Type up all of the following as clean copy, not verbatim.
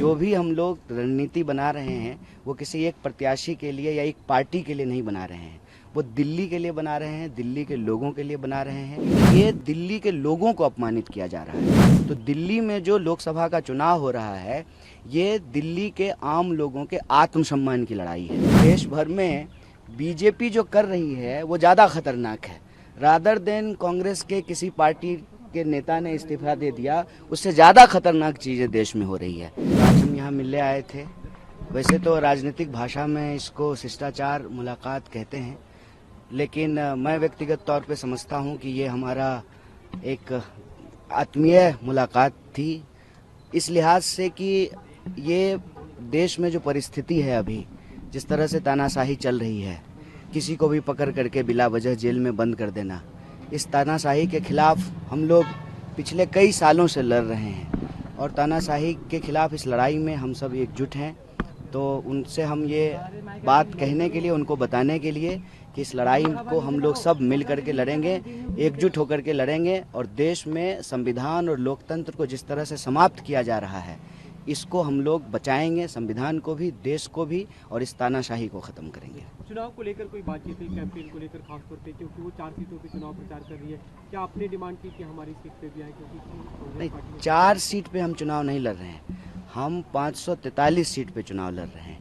जो भी हम लोग रणनीति बना रहे हैं वो किसी एक प्रत्याशी के लिए या एक पार्टी के लिए नहीं बना रहे हैं, वो दिल्ली के लिए बना रहे हैं, दिल्ली के लोगों के लिए बना रहे हैं। ये दिल्ली के लोगों को अपमानित किया जा रहा है। तो दिल्ली में जो लोकसभा का चुनाव हो रहा है, ये दिल्ली के आम लोगों के आत्मसम्मान की लड़ाई है। देश भर में बीजेपी जो कर रही है वो ज़्यादा खतरनाक है। रादर देन कांग्रेस के किसी पार्टी के नेता ने इस्तीफा दे दिया, उससे ज़्यादा खतरनाक चीज़ें देश में हो रही है। आज हम यहाँ मिलने आए थे। वैसे तो राजनीतिक भाषा में इसको शिष्टाचार मुलाकात कहते हैं, लेकिन मैं व्यक्तिगत तौर पे समझता हूँ कि ये हमारा एक आत्मीय मुलाकात थी, इस लिहाज से कि ये देश में जो परिस्थिति है अभी, जिस तरह से तानाशाही चल रही है, किसी को भी पकड़ करके बिला वजह जेल में बंद कर देना, इस तानाशाही के खिलाफ हम लोग पिछले कई सालों से लड़ रहे हैं और तानाशाही के खिलाफ इस लड़ाई में हम सब एकजुट हैं। तो उनसे हम ये बात कहने के लिए, उनको बताने के लिए कि इस लड़ाई को हम लोग सब मिल करके लड़ेंगे, एकजुट होकर के लड़ेंगे और देश में संविधान और लोकतंत्र को जिस तरह से समाप्त किया जा रहा है, इसको हम लोग बचाएंगे, संविधान को भी, देश को भी, और इस तानाशाही को ख़त्म करेंगे। चुनाव को लेकर कोई बातचीत हुई, कैंपेन को लेकर खासतौर पे, क्योंकि वो 4 सीटों पे चुनाव प्रचार कर रही है, क्या आपने डिमांड की कि हमारी सीट पे भी आए? क्योंकि नहीं, 4 सीट पे हम चुनाव नहीं लड़ रहे हैं, हम 543 सीट पे चुनाव लड़ रहे हैं।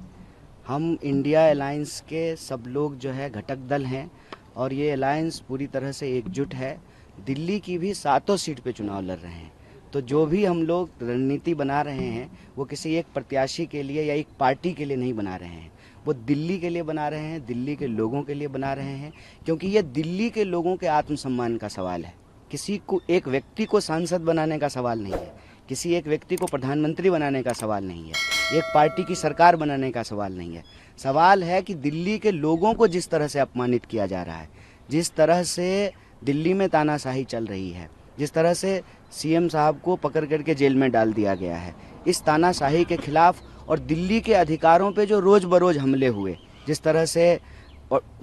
हम इंडिया अलायंस के सब लोग जो है घटक दल हैं और ये अलायंस पूरी तरह से एकजुट है। दिल्ली की भी 7 सीट पे चुनाव लड़ रहे हैं। तो जो भी हम लोग रणनीति बना रहे हैं वो किसी एक प्रत्याशी के लिए या एक पार्टी के लिए नहीं बना रहे हैं, वो दिल्ली के लिए बना रहे हैं, दिल्ली के लोगों के लिए बना रहे हैं, क्योंकि ये दिल्ली के लोगों के आत्मसम्मान का सवाल है। किसी को, एक व्यक्ति को सांसद बनाने का सवाल नहीं है, किसी एक व्यक्ति को प्रधानमंत्री बनाने का सवाल नहीं है, एक पार्टी की सरकार बनाने का सवाल नहीं है। सवाल है कि दिल्ली के लोगों को जिस तरह से अपमानित किया जा रहा है, जिस तरह से दिल्ली में तानाशाही चल रही है, जिस तरह से सीएम साहब को पकड़ करके जेल में डाल दिया गया है, इस तानाशाही के खिलाफ और दिल्ली के अधिकारों पे जो रोज़ बरोज़ हमले हुए, जिस तरह से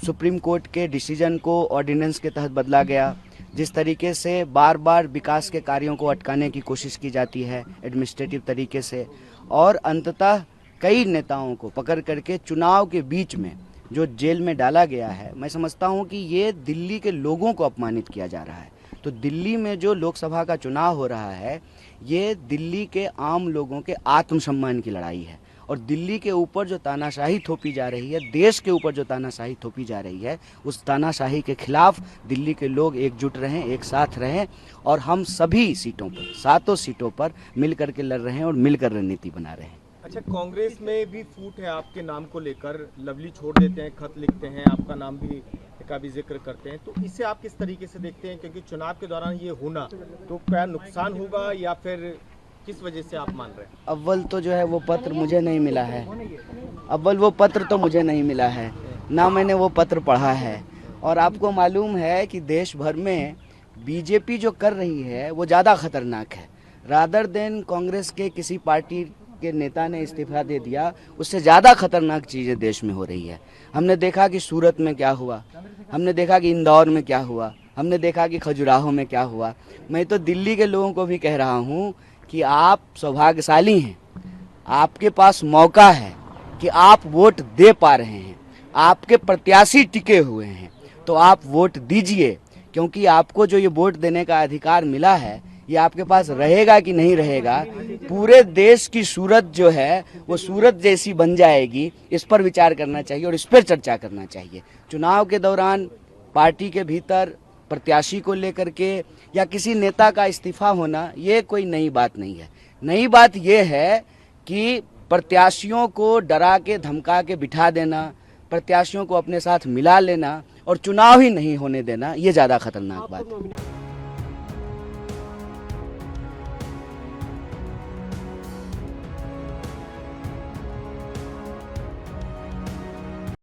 सुप्रीम कोर्ट के डिसीजन को ऑर्डिनेंस के तहत बदला गया, जिस तरीके से बार बार विकास के कार्यों को अटकाने की कोशिश की जाती है एडमिनिस्ट्रेटिव तरीके से, और अंततः कई नेताओं को पकड़ करके चुनाव के बीच में जो जेल में डाला गया है, मैं समझता हूं कि ये दिल्ली के लोगों को अपमानित किया जा रहा है। तो दिल्ली में जो लोकसभा का चुनाव हो रहा है, ये दिल्ली के आम लोगों के आत्मसम्मान की लड़ाई है और दिल्ली के ऊपर जो तानाशाही थोपी जा रही है, देश के ऊपर जो तानाशाही थोपी जा रही है, उस तानाशाही के खिलाफ दिल्ली के लोग एकजुट रहें, एक साथ रहें और हम सभी सीटों पर, 7 सीटों पर मिल करके लड़ रहे हैं और मिलकर रणनीति बना रहे हैं। अच्छा, कांग्रेस में भी फूट है आपके नाम को लेकर, लवली छोड़ देते हैं, खत लिखते हैं, आपका नाम भी का भी जिक्र करते हैं, तो इसे आप किस तरीके से देखते हैं? क्योंकि चुनाव के दौरान ये होना तो क्या नुकसान होगा या फिर किस वजह से आप मान रहे हैं? अव्वल तो जो है वो पत्र मुझे नहीं मिला है, अव्वल वो पत्र तो मुझे नहीं मिला है, ना मैंने वो पत्र पढ़ा है। और आपको मालूम है कि देश भर में बीजेपी जो कर रही है वो ज़्यादा खतरनाक है। रादर देन कांग्रेस के किसी पार्टी के नेता ने इस्तीफा दे दिया, उससे ज़्यादा खतरनाक चीज़ें देश में हो रही है। हमने देखा कि सूरत में क्या हुआ, हमने देखा कि इंदौर में क्या हुआ, हमने देखा कि खजुराहो में क्या हुआ। मैं तो दिल्ली के लोगों को भी कह रहा हूँ कि आप सौभाग्यशाली हैं, आपके पास मौका है कि आप वोट दे पा रहे हैं, आपके प्रत्याशी टिके हुए हैं, तो आप वोट दीजिए, क्योंकि आपको जो ये वोट देने का अधिकार मिला है, ये आपके पास रहेगा कि नहीं रहेगा, पूरे देश की सूरत जो है वो सूरत जैसी बन जाएगी। इस पर विचार करना चाहिए और इस पर चर्चा करना चाहिए। चुनाव के दौरान पार्टी के भीतर प्रत्याशी को लेकर के या किसी नेता का इस्तीफा होना, ये कोई नई बात नहीं है। नई बात ये है कि प्रत्याशियों को डरा के, धमका के बिठा देना, प्रत्याशियों को अपने साथ मिला लेना और चुनाव ही नहीं होने देना, ये ज़्यादा खतरनाक बात है।